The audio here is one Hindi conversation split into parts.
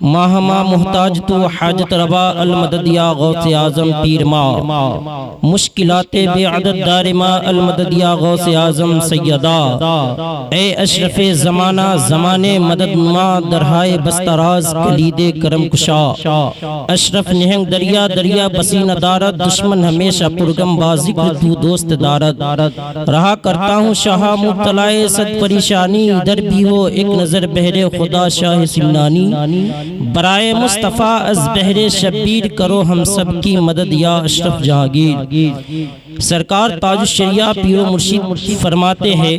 माहमा मुहताज तो हाजत रवा अल मददिया गौसे आज़म पीर माँ मुश्किलाते बेअदद दारिमा अल मददिया गौसे आज़म सैयदा ए अशरफ़े ज़माना ज़माने मदद नुमा दरहाए बस्तराज कलीदे करम कुशा अशरफ निहंग दरिया दरिया बसीन दारत दुश्मन हमेशा पुरगम बाज़िक्र तू दोस्त दारत रहा करता हूँ शाह मुब्तलाए सद परेशानी इधर भी हो एक नज़र बहरे खुदा शाह सिमनानी बराए मुस्तफ़ा अज़ बहरे शब्बीर करो हम सब की मदद या अशरफ जहांगीर। सरकार ताजुश्शरिया पीरो मुर्शिद फरमाते हैं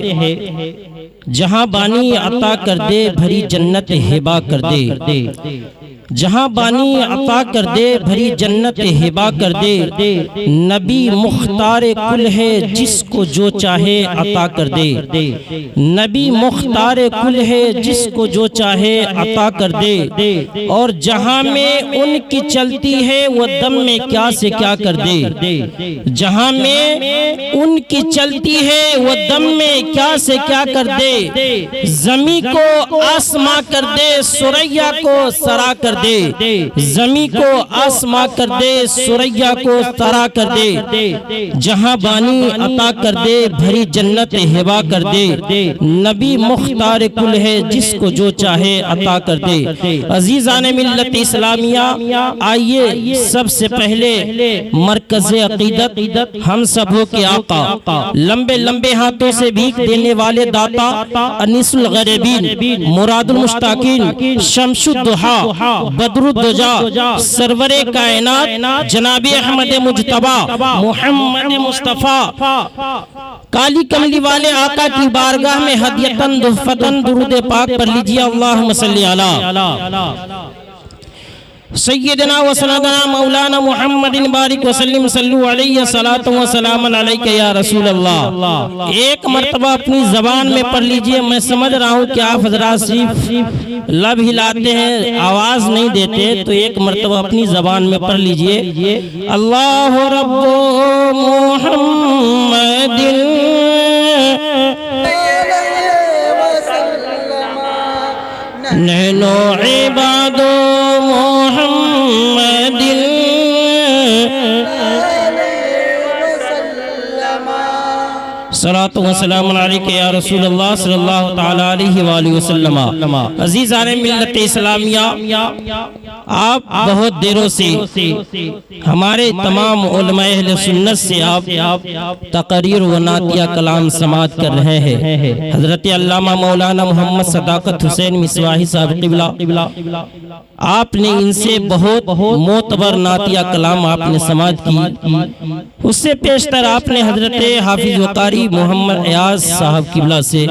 जहाँ बानी अता कर दे भरी जन्नत हिबा कर दे, जहाँ बानी अता कर दे भरी जन्नत हिबा कर दे। नबी मुख्तार कुल है जिसको जो चाहे अता कर दे, नबी मुख्तार कुल है जिसको जो चाहे अता कर दे। और जहाँ में उनकी चलती है वो दम में क्या से क्या कर दे, जहाँ में उनकी चलती है वो दम में क्या से क्या कर दे। जमी को आसमां कर दे सुरैया को सरा कर दे, जमी को आसमां कर दे सुरैया को सरा कर दे। जहां बानी अता कर दे भरी जन्नत हिबा कर दे। नबी मुख्तार कुल है जिसको जो चाहे अता कर दे। अजीज़ान मिल्लत इस्लामिया, आइए सबसे पहले मरकज़े अक़ीदत हम सबों के आका, लंबे लंबे हाथों से भीख देने वाले दाता, अनीसुल गरीबीन, मुरादुल मुश्ताकीन, शमशुद्दुहा, बदरुद्दुजा, सरवरे कायनात जनाबी अहमद मुज्तबा मुहम्मद मुस्तफ़ा काली कमली वाले आका की बारगाह में हदियतन दुफ़तन दुरूद पाक पढ़ लीजिए। अल्लाहुम्मा सल्ली अला सय्यदना व सनदना मौलाना मुहम्मदिन बारिक वसल्लिम सल्लु अलैहि सलातु व सलामन अलैका या रसूल अल्लाह। एक मर्तबा अपनी जबान में पढ़ लीजिए। मैं समझ रहा हूँ कि आप हजरात सिर्फ लब हिलाते हैं, आवाज नहीं देते, तो एक मर्तबा अपनी जबान में पढ़ लीजिए। अल्लाह रब्बो मुहम्मदिन नहनो इबादो मुहम्मदिन सलातु व सलाम अलैका या रसूल अल्लाह सल्लल्लाहु तआला अलैहि व सल्लम। अज़ीज़ान मिल्लत इस्लामिया, आप बहुत देरों से हमारे तमाम उलमाए अहले सुन्नत से आप तकरीर व नातिया कलाम समात कर रहे हैं। हजरत अल्लामा मौलाना मोहम्मद सदाकत हुसैन मिसवाही साहब क़िबला, आपने इनसे बहुत मोतबर नातिया कलाम आपने समात की। उससे पेशतर आपने हजरत हाफिज वकारी मोहम्मद अयाज साहब क़िबला से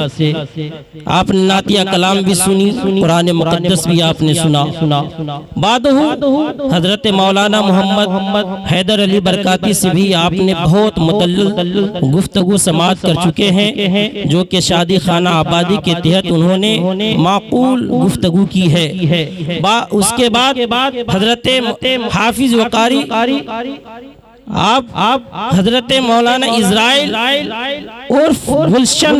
आपने नातिया कलाम भी सुनी, कुरान मुक़द्दस भी आपने सुना। हजरत मौलाना मोहम्मद हैदर अली बरकाती से भी आपने बहुत मुतल्लिल गुफ्तगू समात कर चुके हैं, जो कि शादी खाना आबादी के तहत उन्होंने माकूल गुफ्तगू की है। उसके बाद हजरत हाफिज वकारी आप हजरत मौलाना इज़राइल उर्फ गुलशन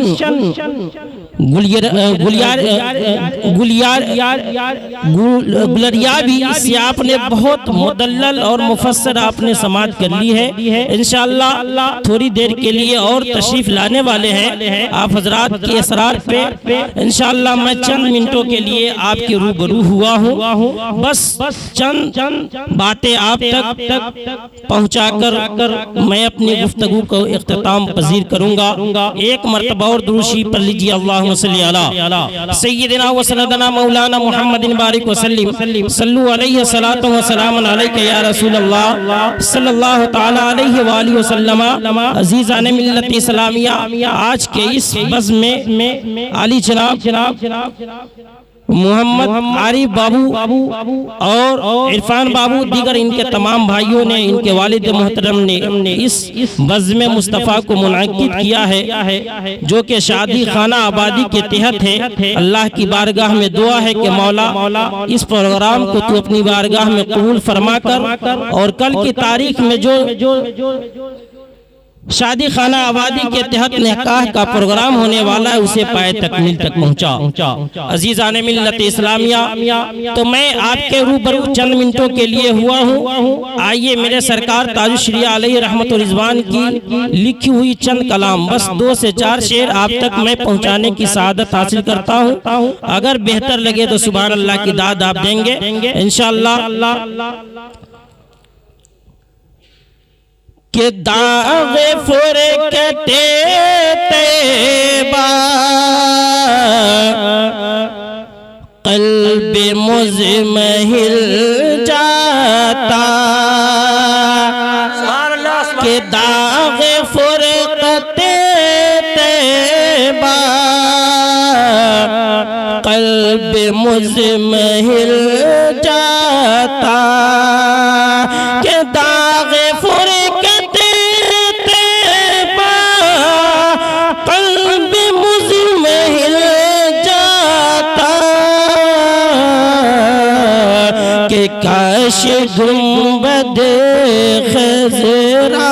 गुलरिया भी से आपने बहुत मुदल्लल और मुफस्सर आपने समात कर ली है। इंशाअल्लाह थोड़ी देर के लिए और तशरीफ लाने वाले हैं। आप हजरात के असरार पे इंशाअल्लाह मैं चंद मिनटों के लिए आपके रूबरू हुआ हूँ। बस चंद बातें आप तक पहुँचाकर मैं अपनी गुफ्तगू को इख्तिताम पजीर करूँगा। एक मरतबा और दुरूशी पढ़ लीजिए। अल्लाहुम्मा सल्ली अला सय्यदिना व सनदना मौलाना मुहम्मदिन बारिक वसल्लिम सल्लु अलैहि सलातु व सलामन अलैका या रसूल अल्लाह सल्लल्लाहु तआला अलैहि व आलिहि वसल्लम। अज़ीज़ान मिल्लत इस्लामिया, आज के इस बज़्म में आली जनाब मोहम्मद आरिफ बाबू और इरफान बाबू दीगर इनके तमाम भाइयों ने, इनके वालिद मोहतरम ने इस बज़्म मुस्तफ़ा को मुनअक़िद किया है, जो कि शादी खाना आबादी के तहत है। अल्लाह की बारगाह में दुआ है कि मौला इस प्रोग्राम को तू अपनी बारगाह में कबूल फरमा कर, और कल की तारीख में जो शादी खाना आबादी के तहत निकाह का प्रोग्राम होने वाला है, उसे पाए तकमील तक पहुंचा। अजीज़ाने मिल्लत इस्लामिया, तो मैं आपके रूबरू चंद मिनटों के लिए हुआ हूँ। आइए मेरे सरकार ताजुश्रिया अलैहि रहमत व रिज़वान की लिखी हुई चंद कलाम, बस 2 से 4 शेर आप तक मैं पहुँचाने की सआदत हासिल करता हूँ। अगर बेहतर लगे तो सुभान अल्लाह की दाद आप देंगे इंशाअल्लाह। के दागे फुरकते तैबा क़ल्ब मुज़महिल जाता, के दागे फुरकते तैबा क़ल्ब मुज़महिल जाता, के दागे काश गुंबद खज़रा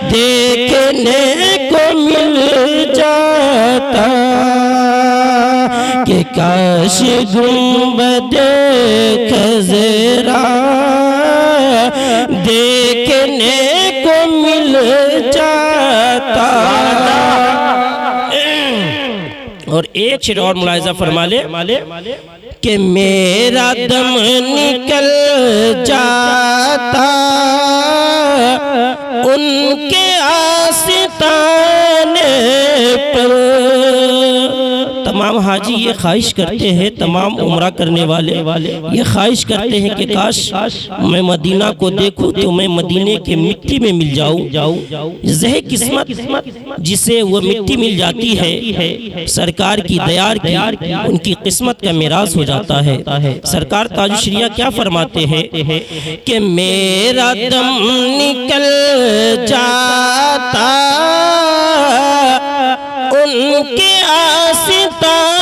देखने को मिल जाता, कि काश गुंबद खज़रा देखने को मिल जाता। और एक शेर और मुलाहिज़ा फरमा ले कि मेरा दम निकल जाता उनके आस्ताने पर। तमाम हाजी ये ख्वाहिश करते हैं, तमाम उम्रा करने वाले ये ख्वाहिश करते हैं कि काश मैं मदीना को देखूं तो मैं मदीने के मिट्टी में मिल जाऊं। ज़ह किस्मत जिसे वो मिट्टी मिल जाती है, सरकार की दयार की उनकी किस्मत का मिराज हो जाता है। सरकार ताजुश्रिया क्या फरमाते हैं कि मेरा दम निकल जाता उनके आस्ताने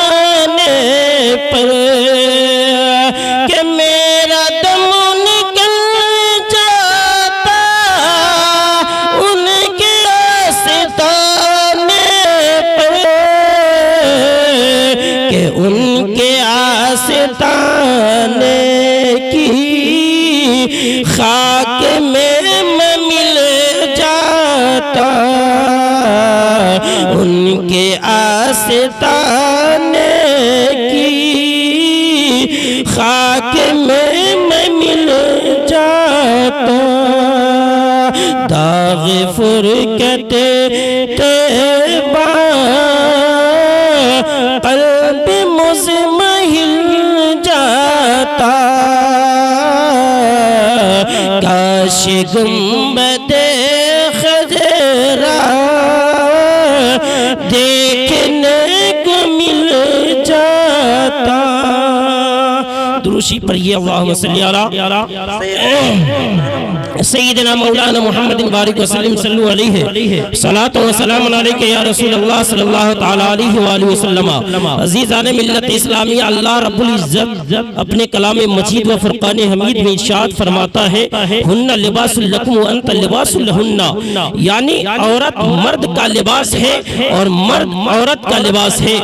पर, कि मेरा दम निकल जाता उनके आस्ताने पर, कि उनके आस्ताने की खाक में मैं मिल जाता, उनके आस्ताने की खाक में मैं मिल जाता। दाग फुरकते तैबा क़ल्ब मुज़महिल जाता, काश गुंबदे खज़रा देखने को मिल जाता। दुरूशी पढ़िए, अल्लाहुम्मा सल्ली अला सय्यिदना मौलाना मुहम्मदिन बारिक वसल्लम सल्लल्लाहु अलैहि सलातो व सलाम अलैका या रसूल अल्लाह सल्लल्लाहु तआला अलैहि व आलिहि वसल्लम। अज़ीज़ाने मिल्लत इस्लामिया, अल्लाह रब्बुल इज्जत अपने कलाम मजीद व फुरकान हमीद में इरशाद फरमाता है, हुन्ना लिबासुल लकुम व अंत लिबासुल लहुन्ना, यानी औरत मर्द का लिबास है और मर्द औरत का लिबास है।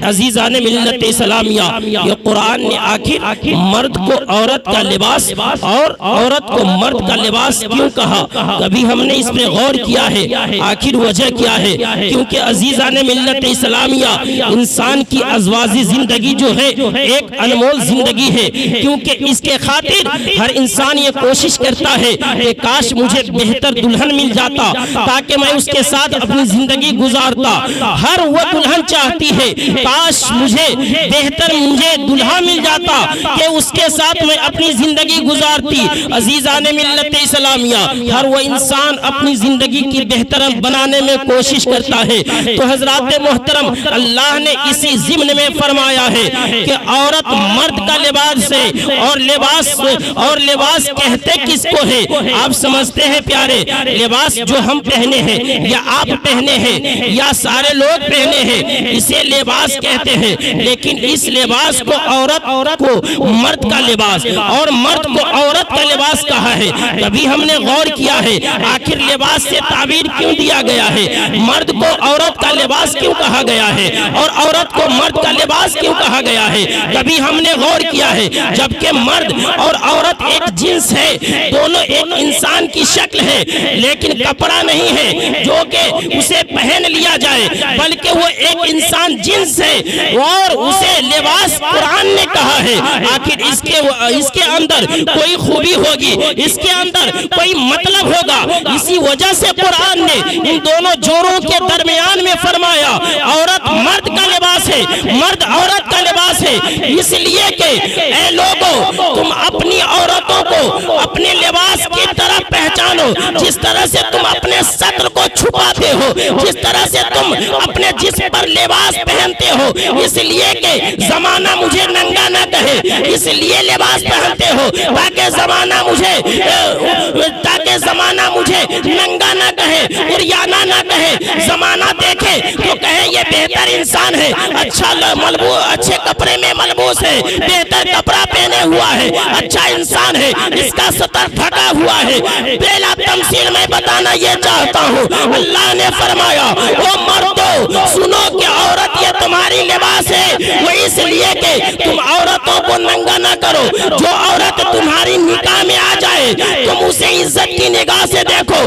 अज़ीज़ाने मिल्लत इस्लामिया, ये कुरान ने आखिर मर्द को औरत का लिबास और औरत को मर्द का लिबास क्यों कहा? कभी हमने इस पे गौर किया है? आखिर वजह क्या है? क्योंकि अजीज़ाने मिल्लत इस्लामिया, इंसान की अज़वाजी जिंदगी जो है एक अनमोल जिंदगी है, क्योंकि इसके खातिर हर इंसान ये कोशिश करता है कि काश मुझे बेहतर दुल्हन मिल जाता ताकि मैं उसके साथ अपनी जिंदगी गुजारता। हर वो दुल्हन चाहती है काश मुझे दुल्हा मिल जाता कि उसके साथ मैं अपनी जिंदगी गुजारती। अजीज़ाने मिल्लत इस्लामिया, हर वो इंसान अपनी जिंदगी की बेहतर बनाने में कोशिश करता है। तो हजरात मोहतरम, अल्लाह ने इसी ज़िम्न में फरमाया है कि औरत मर्द का लिबास है, और लिबास कहते किसको है? आप समझते हैं प्यारे, लिबास जो हम पहने हैं या आप पहने हैं या सारे लोग पहने हैं, इसे लिबास कहते हैं। लेकिन इस लिबास को औरत को मर्द का लिबास और मर्द को औरत का लिबास कहा है। कभी हमने गौर किया है आखिर लिबास से ताबीर क्यों दिया गया है? मर्द को औरत का लिबास क्यों कहा गया है और औरत को मर्द का लिबास क्यों कहा गया है? कभी हमने गौर किया है जबकि मर्द और औरत एक जिन्स है, दोनों एक इंसान की शक्ल है, लेकिन कपड़ा नहीं है जो कि उसे पहन लिया जाए, बल्कि वो एक इंसान जिन्स है और उसे लिबास कुरान ने कहा है। आखिर इसके अंदर कोई खूबी होगी, इसके अंदर कोई मतलब होगा। इसी वजह से कुरान ने इन दोनों जोड़ों के दरमियान में फरमाया औरत मर्द का लिबास है, मर्द औरत का लिबास है। इसलिए कि ऐ लोगों, तुम अपनी औरतों को अपने लिबास की तरह पहचानो, जिस तरह से तुम अपने सत्र को छुपाते हो, जिस तरह से तुम अपने जिस्म पर लिबास पहनते हो। इसलिए कि जमाना मुझे नंगा ना कहे, इसलिए लिबास पहनते हो ताकि जमाना मुझे नंगा ना कहे, उरियाना ना कहे। जमाना देखे तो कहे ये बेहतर इंसान है, अच्छे कपड़े में मलबूस है, बेहतर कपड़ा पहने हुआ है, अच्छा इंसान है, इसका सतर ढका हुआ है। पहला तमसील मैं बताना ये चाहता हूँ, अल्लाह ने फरमाया ओ मर्दों सुनो कि औरत ये तुम्हारी लिबास है, वो इसलिए कि तुम औरतों को नंगा ना करो। जो औरत तुम्हारी निकाह में आ जाए तुम उसे इज्जत की निगाह से देखो,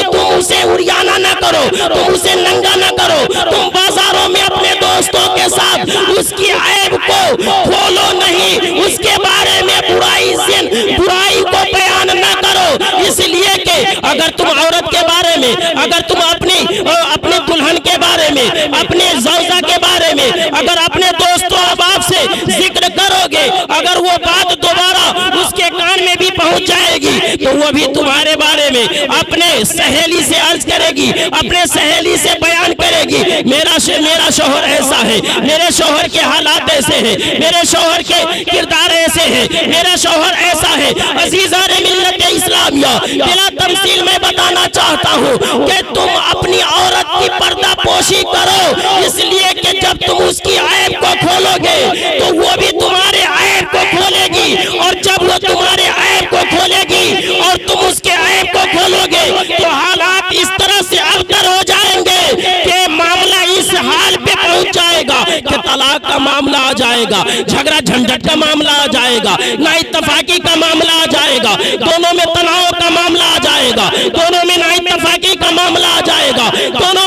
तुम उसे उरियाना ना करो, तुम उसे नंगा ना करो। तुम बाजारों में अपने दोस्तों के साथ उसकी ऐब को खोलो नहीं, उसके बारे में बुराई को बयान न करो। इसलिए कि अगर तुम औरत के बारे में, अगर तुम अपनी दुल्हन के बारे में, अपने ज़ौजा के बारे में अगर अपने दोस्तों अहबाब से जिक्र करोगे, अगर वो बात दोबारा उसके कान में भी पहुंच जाएगी तो वो भी तुम्हारे बारे में अपने सहेली से अर्ज करेगी, अपने सहेली से बयान करेगी, मेरा शौहर ऐसा है, मेरे शौहर के हालात ऐसे हैं, मेरे शौहर के किरदार ऐसे हैं, मेरा शौहर ऐसा है। अजीज़ान मिल्लत इस्लामिया, बिला तमसील में बताना चाहता हूँ कि तुम अपनी औरत की पर्दापोशी करो, इसलिए कि जब तुम उसकी ऐब को खोलोगे तो वो भी तुम्हारे ऐब को खोलेगी, और जब वो तुम्हारे ऐब को खोलेगी और तुम उसके ऐब को खोलोगे तो हालात इस तरह से अबतर हो जाएंगे कि मामला इस हाल पे पहुंच जाएगा कि तलाक का मामला आ जाएगा, झगड़ा झंझट का मामला आ जाएगा, नाइत्तफाकी का मामला आ जाएगा, दोनों में तनाव का मामला आ जाएगा, दोनों में नाइत्तफाकी का मामला आ जाएगा, दोनों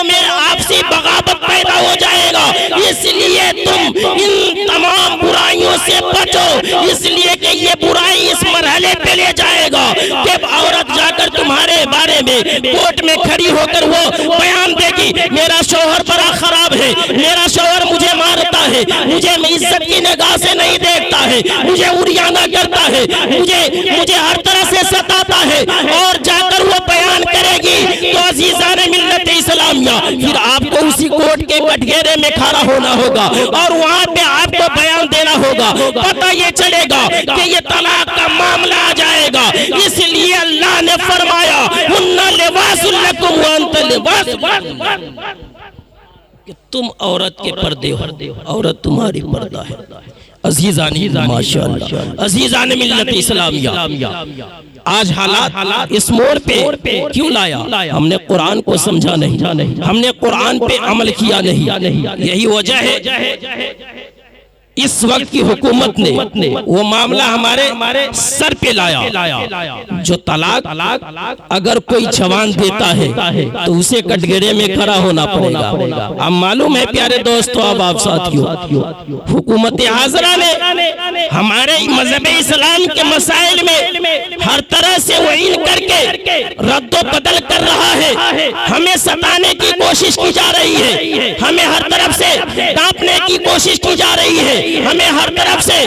में आपसी बगावत पैदा हो जाएगा। इसलिए तुम इन तमाम बुराइयों से बचो, इसलिए कि ये बुराई इस मरहले पे ले जाएगा कि औरत जाकर तुम्हारे बारे में कोर्ट में खड़ी होकर वो बयान देगी, मेरा शौहर बड़ा खराब है, मेरा शौहर मुझे मारता है, मुझे इज्जत की निगाह से नहीं देखता है, मुझे उरियाना करता है, मुझे हर तरह से सताता है, और जाकर वो बयान करेगी तो अजीज़ान मिल्लत इस्लामिया फिर आपको उसी कोर्ट के कटघरे में खड़ा होना होगा और वहाँ पे आपको बयान देना होगा। पता ये चलेगा कि ये तलाक का मामला आ जाएगा। इसलिए अल्लाह ने फरमाया हुन्ना लिबासुल लकुम व अंतुम लिबास, कि तुम औरत के पर्दे हो, औरत तुम्हारी पर्दा है। अजीज़ान माशाअल्लाह, अजीज़ान मिल्लत इस्लामिया, आज हालात इस मोड़ पे क्यों लाया? हमने कुरान को समझा नहीं, हमने कुरान पे अमल किया नहीं। यही वजह है इस वक्त की हुकूमत ने वो मामला हमारे सर पे लाया। जो तलाक अगर कोई जवान देता है तो उसे कटघरे में खड़ा होना पड़ेगा। अब मालूम है प्यारे दोस्तों, अब आप साथियों, हुकूमत हाजरा ने हमारे मजहब इस्लाम के मसाइल में हर तरह से वहीन करके रद्दो बदल कर रहा है। हमें सताने की कोशिश की जा रही है, हमें हर तरफ से कांपने की कोशिश की जा रही है, हमें हर तरफ से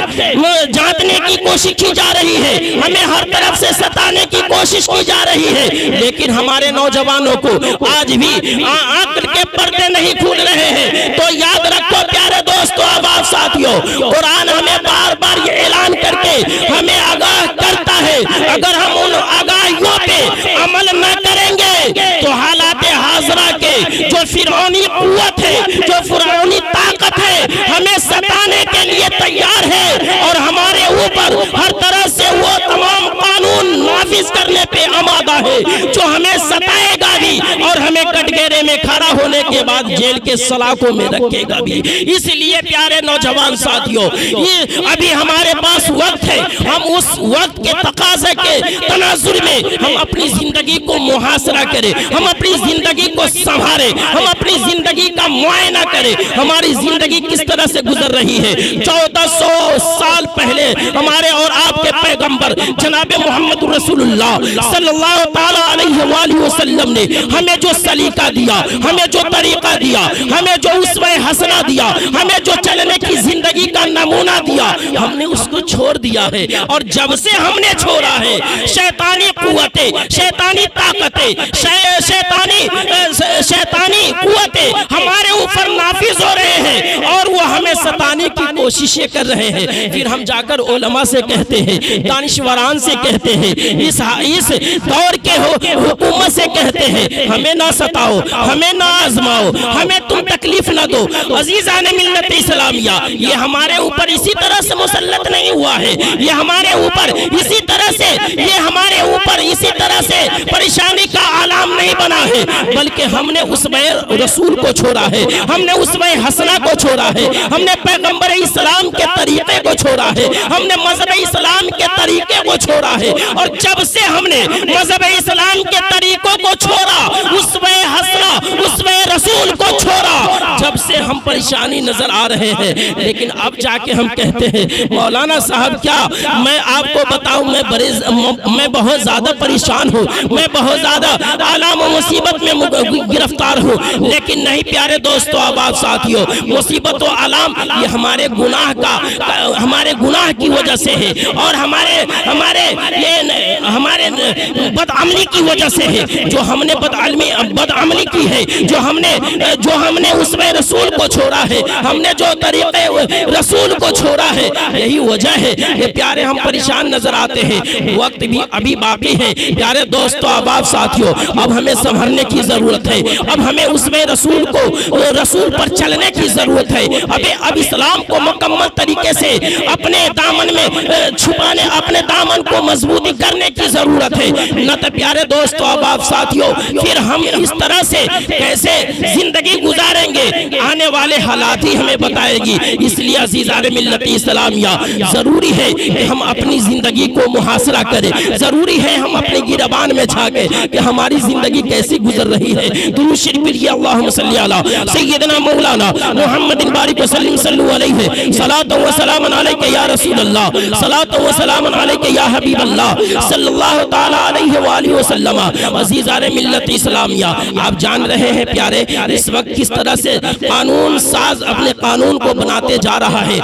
जांचने की कोशिश की जा रही है, हमें हर तरफ से सताने की कोशिश की जा रही है। लेकिन हमारे नौजवानों को आज भी अक्ल के पर्दे नहीं खुल रहे हैं। तो याद रखो प्यारे दोस्तों, अब साथियों, कुरान हमें बार बार ये ऐलान करके हमें आगाह करता है, अगर हम उन आगाहियों पे अमल न करेंगे तो हालात हाजरा के जो फिरौनी कुव्वत है, जो फिरौनी ताकत है, हमें सताने के लिए तैयार है और हमारे ऊपर हर तरह से वो तमाम कानून नाफिज करने पे आमादा है, जो हमें सताएगा भी और हमें कटघरे में खड़ा होने के बाद जेल के सलाखों में रखेगा भी। इसलिए प्यारे नौजवान साथियों, ये अभी हमारे पास वक्त है, हम उस वक्त के तकाज़े के तनाजुर में हम अपनी जिंदगी को मुहासरा करें, हम अपनी जिंदगी को संभालें, हम अपनी जिंदगी का मुआयना करें, हमारी जिंदगी किस तरह से गुजर रही है। 1400 साल पहले हमारे और आपके पैगंबर जनाब मोहम्मद रसूलुल्लाह सल्लल्लाहु ताला अलैहि वसल्लम ने हमें जो सलीका दिया, हमें जो तरीका दिया, हमें जो उसवे हसना दिया, हमें जो चलने की जिंदगी का नमूना दिया, हमने उसको छोड़ दिया है। और जब से हमने छोड़ा है, शैतानी कुव्वतें, शैतानी ताकतें, शैतानी कुव्वतें हमारे ऊपर नाफिज हो रहे हैं और वो हमें सताने की कोशिशें कर रहे हैं। फिर हम जाकर उलमा से कहते हैं, दानिशवरान से कहते हैं, इस दौर के हुकूमत से कहते हैं, हमें ना सताओ, हमें ना आजमाओ, हमें तुम तकलीफ ना दो। अजीज़ान मिल्लत इस्लामिया, ये हमारे ऊपर इसी तरह से मुसल्लत नहीं हुआ है, ये हमारे ऊपर इसी तरह से, ये हमारे ऊपर इसी तरह से परेशानी का आलाम नहीं बना है, बल्कि हमने उसमें रसूल को छोड़ा है, हमने उसमें हसना को छोड़ा है, हमने पैगंबर इस्लाम के तरीके को छोड़ा है, हमने मजहब इस्लाम के तरीके को छोड़ा है। और जब से हमने मजहब इस्लाम के तरीकों को छोड़ा, उसमें हसना, उसमें रसूल को छोड़ा, जब से हम परेशानी नजर आ रहे हैं। लेकिन अब जाके हम कहते हैं, मौलाना साहब क्या मैं आपको बताऊं, मैं बहुत ज्यादा परेशान हूँ, मैं बहुत ज्यादा आलाम और मुसीबत में गिरफ्तार हूँ। लेकिन नहीं प्यारे दोस्तों, आबाद साथियों, मुसीबत और आलाम ये हमारे गुनाह की वजह से है और हमारे बदअमली की वजह से है। जो हमने बदअमली की है, जो हमने उसमें रसूल को छोड़ा है, हमने जो तरीके रसूल को छोड़ा है, यही वजह है कि प्यारे हम परेशान नजर आते हैं। वक्त भी अभी बाकी है प्यारे दोस्तों, आबाद साथियों, अब हमें संभलने की जरूरत है, अब हमें उसमें रसूल पर चलने की जरूरत है। अब इस्लाम को मुकम्मल तरीके से अपने दामन में छुपाने, अपने दामन को मजबूती करने की जरूरत है। न तो प्यारे दोस्तों, आबाद साथियों, फिर हम इस तरह से कैसे जिंदगी गुजारेंगे, आने वाले हालात ही हमें बताएगी। इसलिए अज़ीज़ान मिल्लत इस्लामिया, जरूरी है कि हम अपनी जिंदगी को मुहासरा करें, जरूरी है हम अपने गिरबान में झांके कि हमारी जिंदगी कैसी गुजर रही है। दुरूद शरीफ पढ़िए, अल्लाहुम्मा सल्ली अला सय्यिदना मौलाना मुहम्मदिन बारिक वसल्लम सल्लल्लाहु अलैहि सलातो व सलाम अलैका या रसूल अल्लाह, सलातो व सलाम अलैका या हबीब अल्लाह सल्लल्लाहु ताला अलैहि व आलिहि वसल्लम। अज़ीज़ान मिल्लत इस्लामिया, आप जान रहे हैं प्यारे, इस वक्त किस तरह से कानून साज अपने कानून को बनाते जा रहा है,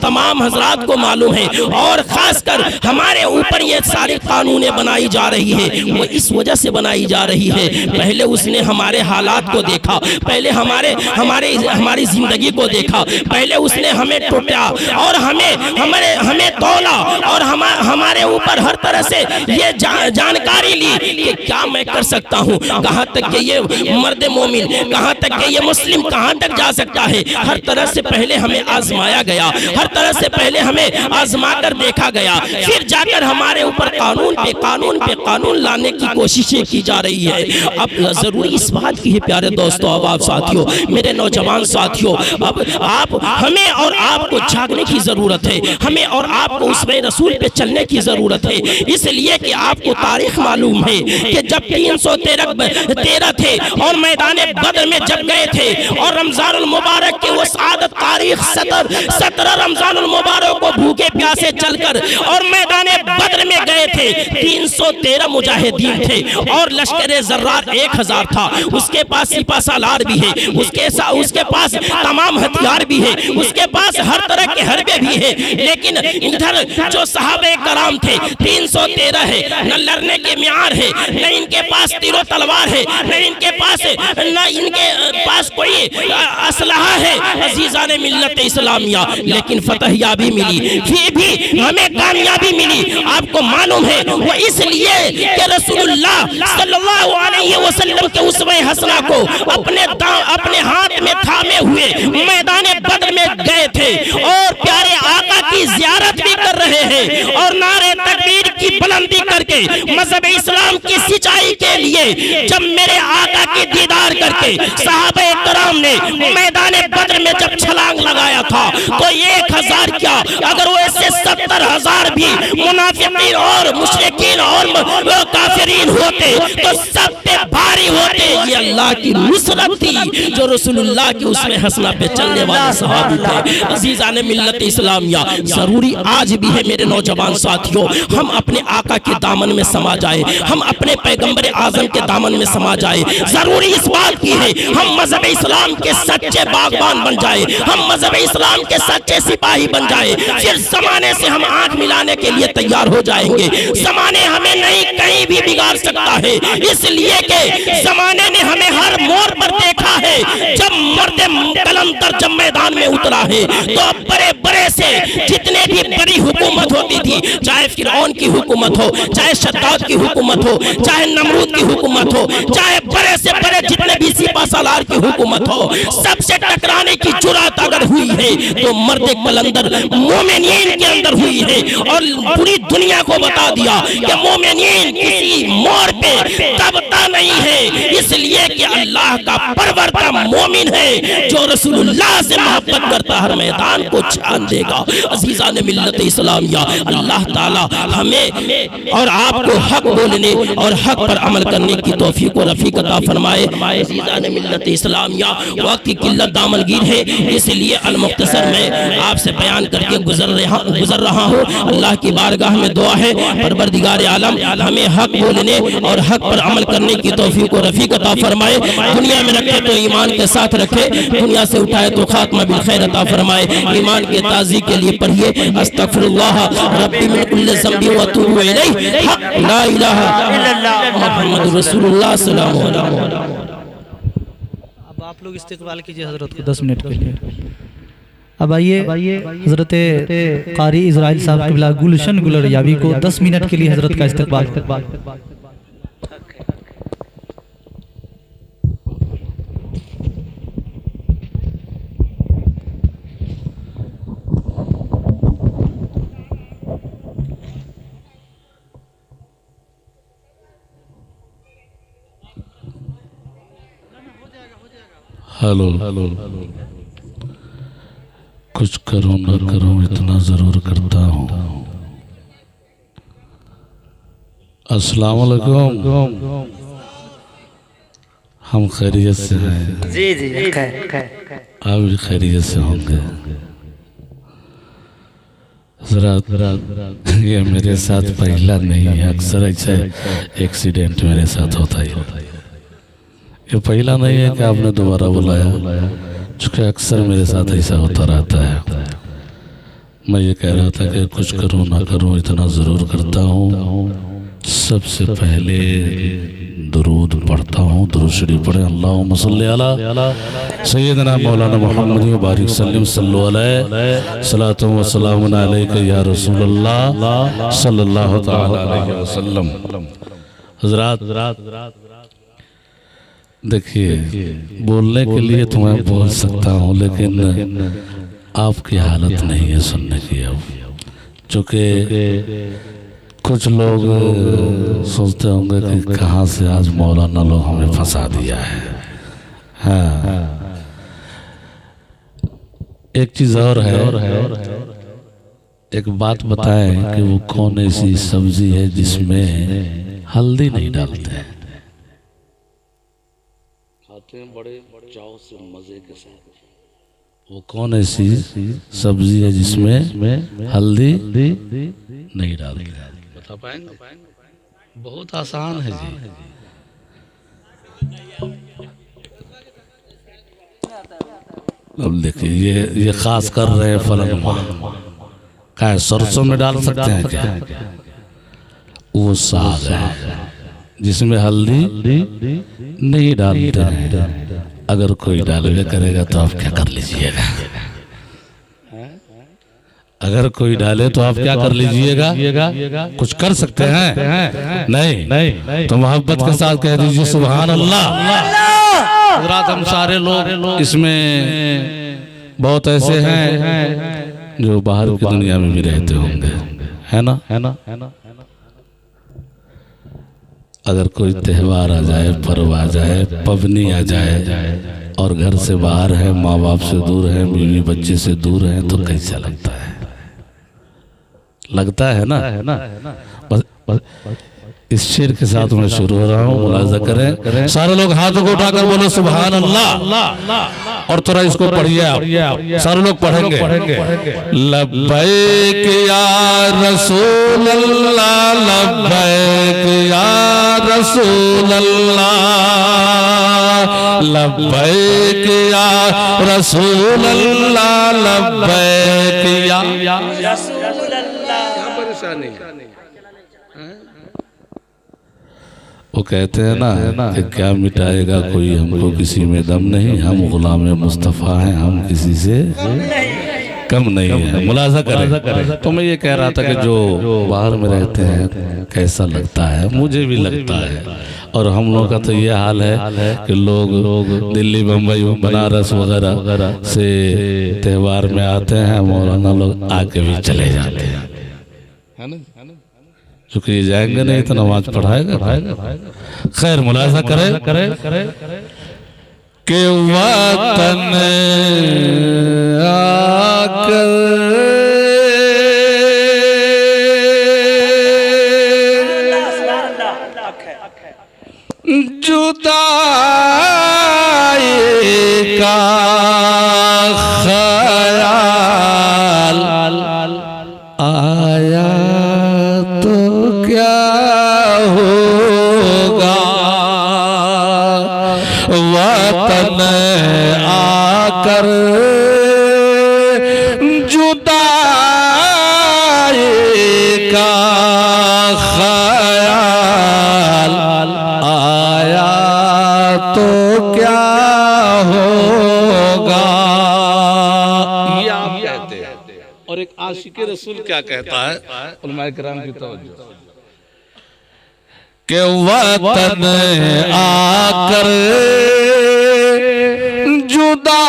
तमाम हजरात को मालूम है। और खासकर हमारे ऊपर ये सारी कानूनें बनाई जा रही है, वो इस वजह से बनाई जा रही है, पहले उसने हमारे हालात को देखा, पहले हमारी जिंदगी को देखा, पहले उसने हमें टूटा और हमें तौला और हमारे ऊपर हर तरह से ये जानकारी ली कि क्या मैं कर सकता हूँ, कहाँ तक के ये मर्द मोमिन, कहाँ तक के ये मुस्लिम कहाँ तक जा सकता है। हर तरह से पहले हमें आजमाया गया, हर तरह से पहले हमें आजमा कर देखा गया, फिर जाकर हमारे ऊपर कानून लाने की कोशिशें की जा रही है। अब जरूरी इस बात की है प्यारे दोस्तों, अब साथियों, मेरे नौजवान साथियों, अब हमें और आपको जागने की जरूरत है, हमें और आपको उसमें रसूल पे चलने की जरूरत है। इसलिए कि आपको तारीख मालूम है कि जब 313 थे और मैदान बदर में जब गए थे और रमजानुल मुबारक के वो सादत तारीख 17 रमजानुल मुबारक को भूखे प्यासे चलकर और मैदान बदर में गए थे। 313 मुजाहिदीन थे और लश्कर जर्रार 1000 था, उसके पास सिपा सालार भी है, उसके पास तमाम हथियार भी है, उसके पास हर तरह के हरबे भी है। लेकिन इधर जो सहाबे कराम थे 313 है, न लड़ने के मियार है, न इनके पास तीरों तलवार है, न इनके पास कोई असलहा है। अज़ीज़ान मिल्लत इस्लामिया, लेकिन फतह याबी मिली, फिर भी हमें कामयाबी मिली। आपको मालूम है वो इसलिए कि रसूलुल्लाह सल्लल्लाहु अलैहि वसल्लम के उसवे हसना को अपने हाथ में थामे हुए मैदान बदर में गए थे और प्यारे आका की ज़ियारत भी कर रहे हैं और नारे तकबीर की बुलंदी करके मजहब इस्लाम की सिंचाई के लिए जब मेरे आका की दीदार करके सहाबा कराम ने मैदान बद्र में जब छलांग लगाया था तो 1000 क्या अगर वो ऐसे 70,000 भी मुनाफिकीन और मुशरिकीन और काफिरीन होते तो सब पे भारी होते। ये अल्लाह की नुसरत थी जो रसूलुल्लाह की उसमें हसना पे चलने वाले सहाबी थे। अजीज़ान मिल्लत इस्लामिया, जरूरी आज भी है मेरे नौजवान साथियों, हम अपने आका के दामन में समा जाए, हम अपने पैगंबर आजम के दामन में समा जाए। जरूरी इस बात की है हम मजहब इस्लाम के सच्चे बागबान बन जाए, हम मजहब इस्लाम के सच्चे सिपाही बन जाए। फिर जमाने से हम आंख मिलाने के लिए तैयार हो जाएंगे। जमाने हमें नहीं कहीं भी बिगाड़ सकता है, इसलिए कि जमाने ने हमें हर मोड़ पर देखा है। जब मर्दे कलंदर जब मैदान में उतरा है तो बड़े बड़े से जितने भी बड़ी हुकूमत होती थी, चाहे फिरौन की हुकूमत हो, चाहे शद्दाद की हुकूमत हो, चाहे नमरूद की हुकूमत हो, चाहे बड़े से बड़े जितने भी सिपा सालार की हुकूमत हो, सबसे टकराने की जुर्रत अगर हुई है तो मर्दे कलंदर मोमिनीन के अंदर हुई है और पूरी दुनिया को बता दिया कि मोमिनीन किसी मोड़ पे दबता नहीं है, इसलिए कि अल्लाह का परवरदा मोमिन है जो रसूलुल्लाह से मोहब्बत करता हर मैदान को छान देगा। अजीज़ान मिल्लत इस्लामिया, अल्लाह ताला हमें और आपको हक बोलने और हक पर अमल करने की तौफीक और रफीक अता फरमाए। अजीज़ान मिल्लत इस्लामिया, वक्त की किल्लत दामनगीर है, इसलिए अल मुख्तसर में आपसे बयान करके गुजर रहा हूँ। अल्लाह की बारगाह में दुआ है परवरदिगार आलम हमें हक बोलने और हक पर अमल करने की तौफीक और रफीक अता फरमाए। दुनिया में रखे तो ईमान के साथ रखे, दुनिया से उठाए तो खात्मा बिल खैर अता फरमाए। ईमान के ताज़ी के लिए पढ़िए अस्तगफिरुल्लाह रब्बी मिन कुल्लि ज़ंबि व अतूबु इलैहि हक ला इलाहा इल्लल्लाह मुहम्मदुर रसूलुल्लाह सल्लल्लाहु अलैहि वसल्लम। अब आप लोग इस्तिकबाल कीजिए हजरत को 10 मिनट के लिए। अब आइए हजरत कारी इज़राइल साहब क़िबला गुलशन गुलरियावी को 10 मिनट के लिए हजरत का इस्तिकबाल। हेलो, कुछ करूं न करूं इतना जरूर करता हूं। अस्सलाम वालेकुम। हम खैरियत से हैं? जी जी आप भी खैरियत से होंगे। जरा ये मेरे साथ पहला नहीं है, अक्सर ऐसा एक्सीडेंट मेरे साथ होता ही होता है। ये पहला नहीं है कि आपने दोबारा बुलाया, चूँकि अक्सर मेरे साथ ऐसा होता रहता है। मैं ये कह रहा था कि कुछ करूँ ना करूँ इतना ज़रूर करता हूँ। सबसे पहले दुरूद पढ़ता हूँ, दुरूद शरीफ पढ़े अल्लाहुम्मा सल्ली अला सय्यदना मौलाना मुहम्मद व बारिक सल्लल्लाहु अलैहि सलातु व सलामुन अलैका या रसूलल्लाह सल्लल्लाहु तआला अलैहि वसल्लम। हज़रात देखिए, बोलने के लिए तो मैं बोल सकता हूँ, लेकिन आपकी हालत नहीं है सुनने की। अब चूँकि कुछ लोग सोचते होंगे कि कहाँ से आज मौलाना लोग हमें फंसा दिया है। हाँ, एक चीज़ और है, एक बात बताएं कि वो कौन ऐसी सब्जी है जिसमें हल्दी नहीं डालते हैं? बड़े चाव से मजे के साथ। वो कौन ऐसी सब्जी है जिसमें हल्दी नहीं डालते? बता पाएंगे? बहुत आसान है जी। अब देखिए, ये खास कर रहे हैं फलन क्या है, सरसों में डाल सकते हैं क्या? वो साग है जिसमें हल्दी नहीं डालते हैं। अगर कोई डालवे करेगा तो आप क्या कर लीजिएगा? अगर कोई डाले तो आप क्या कर लीजिएगा? कुछ कर सकते हैं? नहीं तो मोहब्बत के साथ कह दीजिए सुभान अल्लाह। रात हम सारे लोग इसमें बहुत ऐसे हैं जो बाहर की दुनिया में भी रहते होंगे, है ना? अगर कोई त्यौहार आ जाए, पर्व आ जाए, पबनी आ जाए और घर से बाहर है, माँ बाप से दूर है, बीवी बच्चे से दूर है, तो कैसा लगता है? लगता है ना। बस इस शेर के साथ मैं शुरू हो रहा हूँ, मुलाजा करें। सारे लोग हाथों को उठाकर बोलो सुभान अल्लाह, और थोड़ा इसको पढ़िए आप, सारे लोग पढ़ेंगे। लब्बैक या रसूल अल्लाह, लब्बैक या रसूल अल्लाह, लब्बैक या रसूल अल्लाह, लब्बैक या रसूल अल्लाह। परेशानी वो कहते हैं ना कि क्या मिटाएगा कोई हमको, किसी में दम नहीं, हम गुलाम मुस्तफ़ा हैं, हम किसी से कम नहीं है। मुलाजा करें। तो मैं ये कह रहा था कि जो बाहर में रहते हैं कैसा लगता है, मुझे भी लगता है। और हम लोग का तो ये हाल है कि लोग दिल्ली, बम्बई, बनारस वगैरह से त्यौहार में आते हैं, मौलाना लोग आके भी चले जाते हैं, है ना। चूंकि ये जाएंगे नहीं तो नमाज पढ़ाएगा। खैर, मुलाजा करे के वतन आकर जुदाई का ख्याल आया तो क्या होगा, वतन आकर जुदाई का ख्याल आया तो क्या होगा। ये आप कहते हैं। और एक आशिक़े रसूल क्या कहता है, उलमाए किराम की तवज्जो, कि वतन आकर जुदाई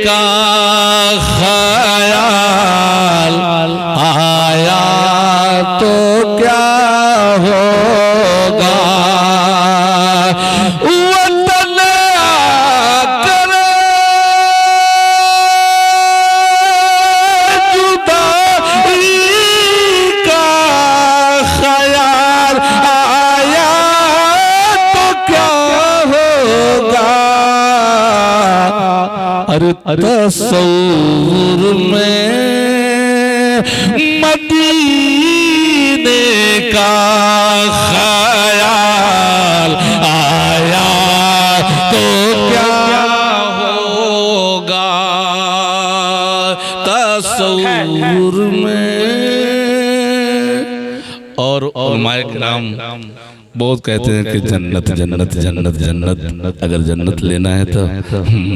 का ख्याल आया तो क्या होगा, वतन आकर जुदाई का ख्याल आया तो क्या होगा। अरे तस्वुर में मदीने का ख्याल आया तो क्या होगा, तस्वुर में। और उलमाए किराम बहुत कहते हैं कि जन्नत जन्नत जन्नत जन्नत, अगर जन्नत लेना है तो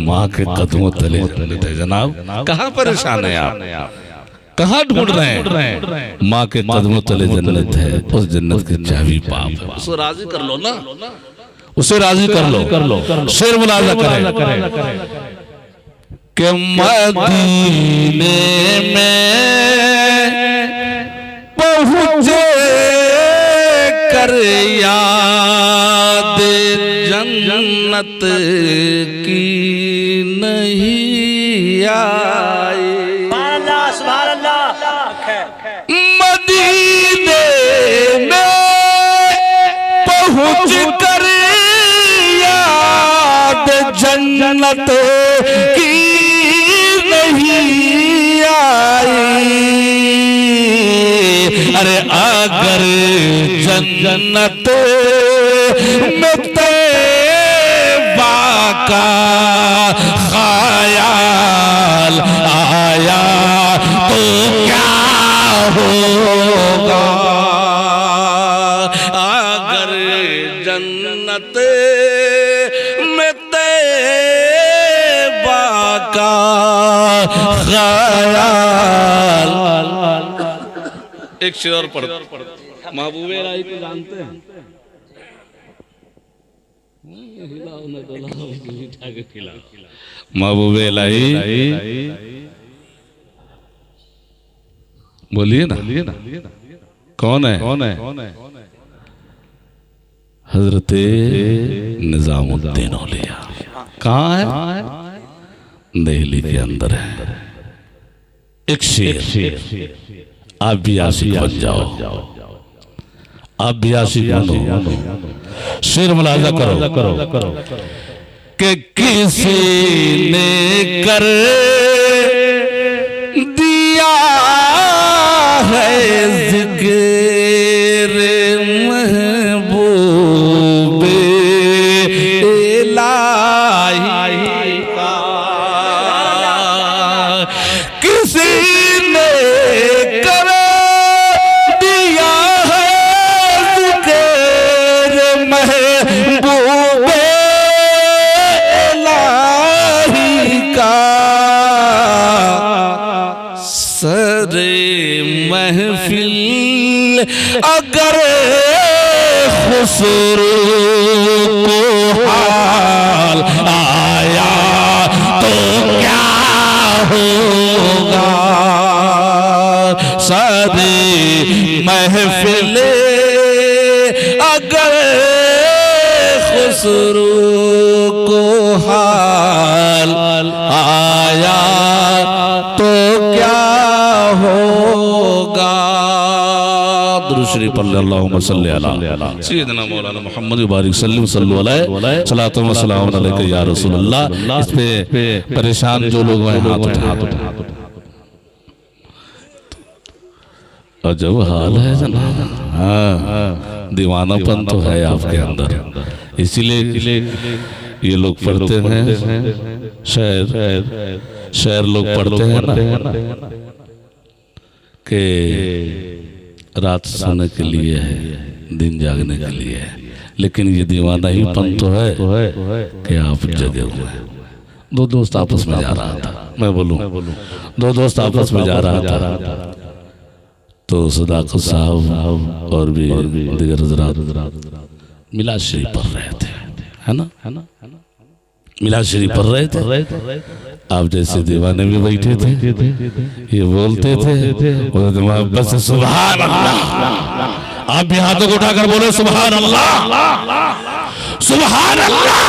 माँ के कदमों तले जन्नत है। जनाब, कहाँ परेशान है आप, कहाँ ढूंढ रहे हैं? माँ के कदमों तले जन्नत है, उस जन्नत की चाबी पाप है। उसको राजी कर लो ना, उसे राजी कर लो। शेर मुलाजा करें कि मदीने में पहुँचे कर याद जन्नत की नहीं आई, मदीने में पहुँच कर याद जन्नत की नहीं आई। अरे अगर जन्नत में तैबा का ख्याल आया तो क्या होगा, अगर जन्नत में तैबा का ख्याल। एक शेर और पढ़, महबूबे इलाही को जानते हैं? महबूबे इलाही बोलिए ना, कौन है? हजरत निजामुद्दीन औलिया कहाँ है? दिल्ली के अंदर है। एक शेर, आप भी आशिक बन जाओ, आप भी आशिक बनो। शेर मुलाजा करो कि किसी ने कर दिया है जिक्र महबूब इलाही का, किसी ने कर दिया है जिक्र महबूब इलाही का, सरे महफिल अगर खुसरो को हाल आया तो क्या होगा, सरे महफिल अगर खुसरो को हाल आया तो क्या होगा। दुरूद शरीफ पढ़ अल्लाहुम्मा सल्ली अला सय्यिदना मौलाना मुहम्मद बारिक सल्लल्लाहु अलैहि सलातो व सलाम अलैका या रसूल अल्लाह। इस पे परेशान जो लोग हैं हाथ उठा। अजब हाल है जनाब। हाँ, दीवानापन तो है आपके अंदर, इसीलिए ये लोग पढ़ते हैं शेर लोग पढ़ते हैं ना कि रात सोने के लिए है, दिन जागने के लिए है, लेकिन ये दीवाना ही पन तो है कि आप जगे हुए हैं। दो दोस्त आपस में जा रहा था, मैं बोलूं दो दोस्त आपस में जा रहा था, तो सदाकत साहब और भी दिगर हज़रात मिलाद शरीफ पढ़ रहे थे, है ना, मिलाद शरीफ पढ़ रहे थे। आप जैसे दीवाने भी बैठे थे, ये बोलते थे मोहब्बत से सुभान अल्लाह। आप भी हाथों को उठाकर बोले सुभान अल्लाह, सुभान अल्लाह।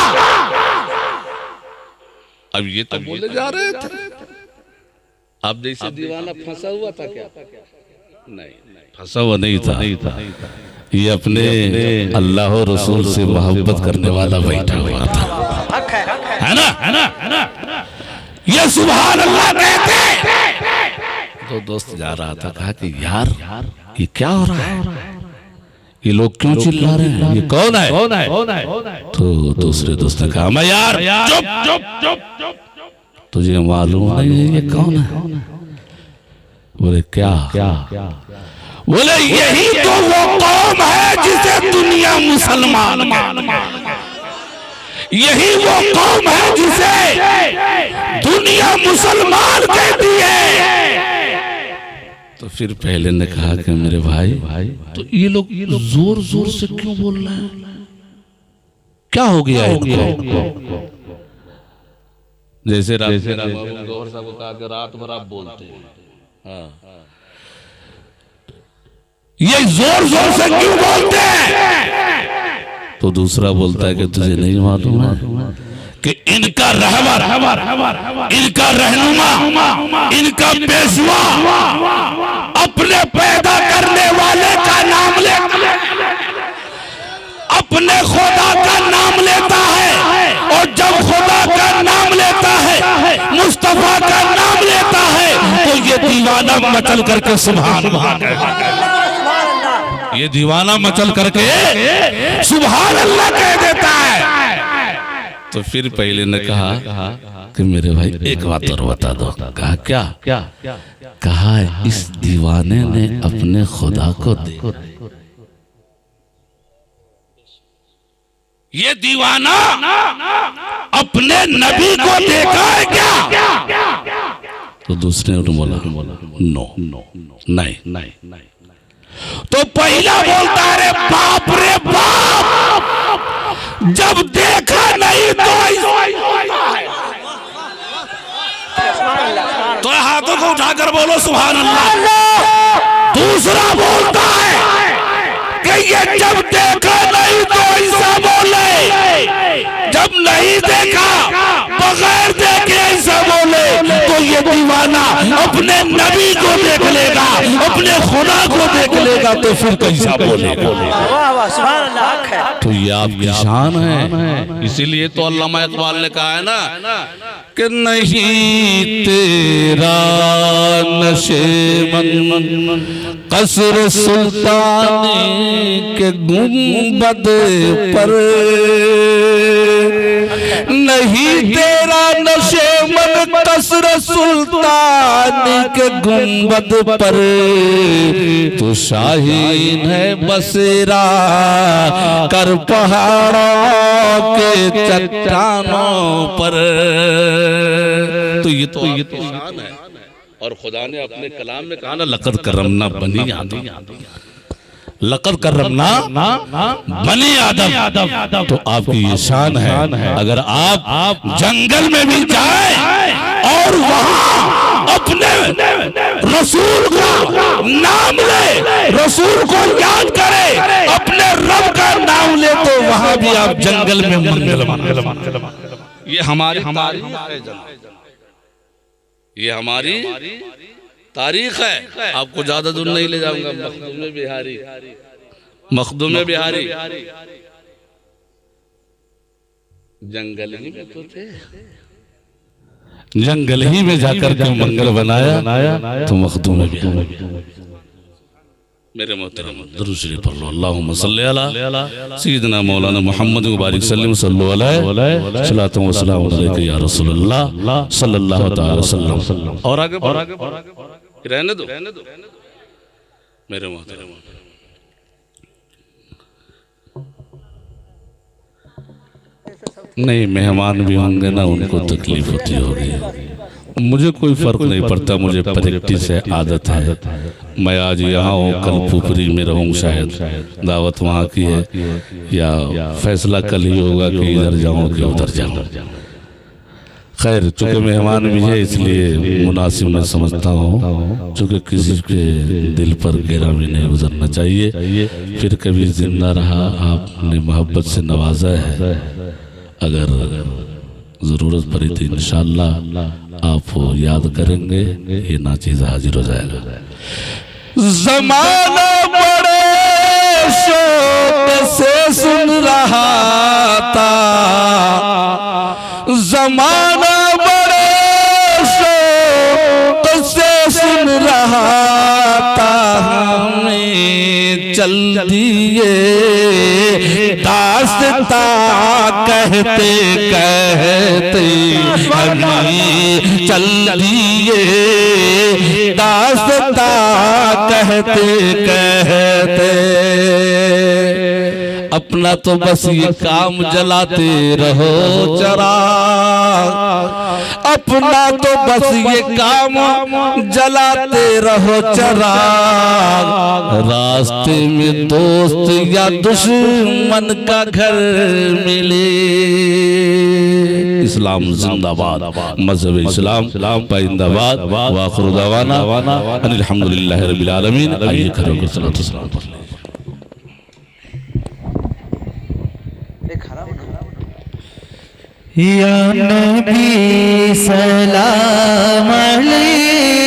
अब ये तो बोले जा रहे थे, आप जैसे दीवाना फंसा हुआ था क्या? नहीं, फंसा हुआ नहीं था। ये अपने अल्लाह और रसूल से मोहब्बत करने वाला बैठा हुआ था, है ना। ये सुभान अल्लाह कहते। तो दोस्त जा रहा था, कहा कि यार ये क्या हो रहा है, ये लोग क्यों चिल्ला रहे हैं, ये कौन है? तो दूसरे दोस्त ने कहा मैं यार चुप, तुझे मालूम नहीं है ये कौन है? बोले क्या? बोले यही तो वो कौम है जिसे दुनिया मुसलमान, यही वो कौम है जिसे दुनिया मुसलमान कहती है। तो फिर पहले ने कहा कि मेरे भाई तो ये लोग जोर जोर से क्यों बोल रहे हैं, क्या हो गया इनको? जैसे गौहर साहब को कहा कि रात भर आप बोलते हैं, हाँ, ये जोर जोर से क्यों बोलते हैं? तो दूसरा बोलता है कि तुझे नहीं मालूम है कि इनका रहबर, इनका रहनुमा, इनका पेशवा अपने पैदा करने वाले का नाम लेता, अपने खुदा का नाम लेता है, और जब खुदा का नाम लेता है, मुस्तफा का नाम लेता है, तो ये दीवाना मचल करके सुभान अल्लाह, ये दीवाना मचल करके सुभान अल्लाह कह देता है। तो फिर पहले ने कहा कि मेरे भाई एक बात और बता दो। कहा क्या? कहा इस दीवाने ने अपने खुदा को देखा, ये दीवाना अपने नबी को देखा है क्या? तो दूसरे ने बोला नो, नहीं। तो पहला बोलता है बाप रे बाप, जब देखा नहीं तो हाथों को उठाकर बोलो सुभान अल्लाह। दूसरा बोलता है कि ये जब देखा नहीं नहीं तो ऐसा बोले, जब नहीं देखा बगैर देखे ऐसा बोले तो ये दीवाना अपने नबी को देख लेगा, अपने खुदा को देख लेगा तो फिर कैसा बोलेगा। तो ये आपकी शान है। इसीलिए तो अल्लामा इकबाल ने कहा है ना कि नहीं तेरा नशेमन कसर सुल्तान के गुंबद पर, नहीं तेरा नशेमन कसर सुल्तान के गुंबद पर, तो शाहीन है बसेरा कर पहाड़ों के चट्टानों पर। तो ये तो शान है। और खुदा ने अपने कलाम में कहा ना, लक़द करमना बनी आदम, लक़द करमना बनी आदम। तो आपकी ये शान है। अगर आप जंगल में भी जाएं और वहां अपने रसूल का नाम ले, रसूल को याद करें, अपने रब का नाम ले, तो वहां भी आप जंगल में मंगल। ये हमारी ये हमारी तारीख है। आपको ज्यादा दूर नहीं ले जाऊंगा। मखदूम बिहारी जंगल ही में तो थे, जंगल ही में जाकर के मंगल बनाया तो मखदूम बिहारी। मेरे मोहतरम दुरूद शरीफ पढ़ लो। अल्लाहुम्मा सल्ली अला सय्यिदिना मौलाना मुहम्मद मुबारक सल्लल्लाहु अलैहि सल्लल्लाहु व सल्लम अलैका या रसूलल्लाह सल्लल्लाहु तआला वसल्लम। और आगे रहने दो मेरे मोहतरम। नहीं, मेहमान भी होंगे ना, उनको तकलीफ होती होगी। मुझे कोई फर्क नहीं पड़ता, मुझे प्रैक्टिस है, आदत है। मैं आज यहाँ हूँ, कल पुपरी में रहूँ, शायद दावत वहाँ की है, या फैसला कल ही होगा कि इधर जाऊँ कि उधर जाऊँ। खैर, चूँकि मेहमान भी है इसलिए मुनासिब मैं समझता हूँ, चूँकि किसी के दिल पर गहरा भी नहीं गुजरना चाहिए। फिर कभी जिंदा रहा, आपने मोहब्बत से नवाजा है, अगर ज़रूरत पड़ी तो इंशाअल्लाह आप याद करेंगे, ये नाचीज़ हाजिर हो जाएगा। ज़माना बड़े शौक़ से सुन रहा था, ज़माना बड़े शौक़ से सुन रहा था, हमें चल दिए दास्तां कहते कहते, हमें चल दिए दास्तां कहते कहते। अपना तो बस ये काम जलाते रहो चराग, अपना तो बस ये काम जलाते रहो चराग, रास्ते में दोस्त या दुश्मन का घर मिले। इस्लाम जिंदाबाद, मज़हब इस्लाम पाइंदाबाद। वाखिर दवाना अनिल हम्दुलिल्लाहि रब्बिल आलमीन। आइए खड़े होकर सलातो सलाम पढ़ लें। या नबी सलाम अलैकुम।